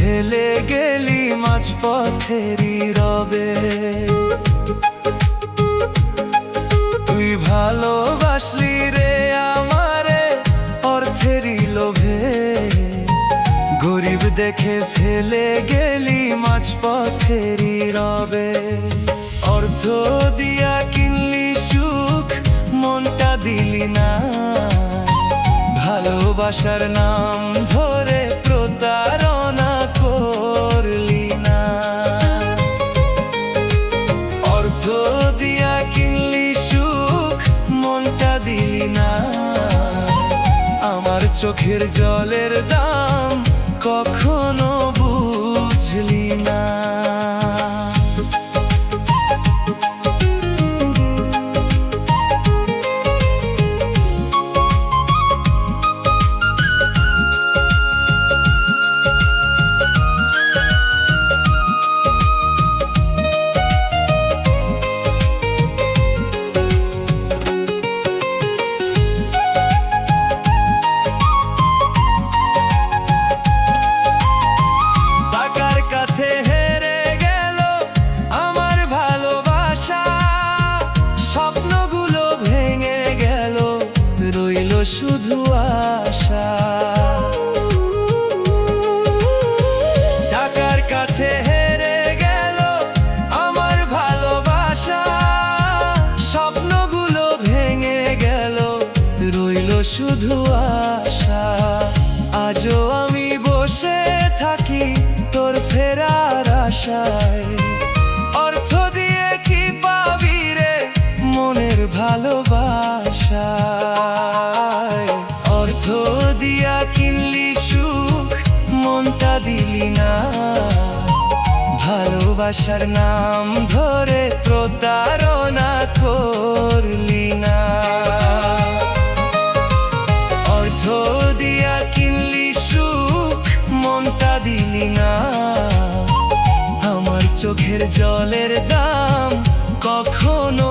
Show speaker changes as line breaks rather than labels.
ফেলে গেলি মাঝপথেরই রবে। তুই ভালোবাসলি রে আমারে অর্থেরই লোভে, গরিব দেখে ফেলে গেলি মাঝপথেরই রবে। অর্থ দিয়া কিনলি সুখ, মনটা দিলি না, ভালোবাসার নাম ধরে প্রতারণা করলি না। অর্থ দিয়া কিনলি সুখ, মনটা দিলি না, আমার চোখের জলের দাম কখনো বুঝলি না। শুধু আশা, টাকার কাছে হেরে গেল আমার ভালোবাসা, স্বপ্নগুলো ভেঙে গেল, রইল শুধু আশা। আজও আমি বসে থাকি তোর ফেরার আশায়, অর্থ দিয়ে কি পাবি রে মনের ভালোবাসা। অর্থ দিয়া কিনলি সুখ, মনটা দিলি না, ভালোবাসার নাম ধরে প্রতারণা করলি না। অর্থ দিয়া কিনলি সুখ, মনটা দিলি না, আমার চোখের জলের দাম কখনো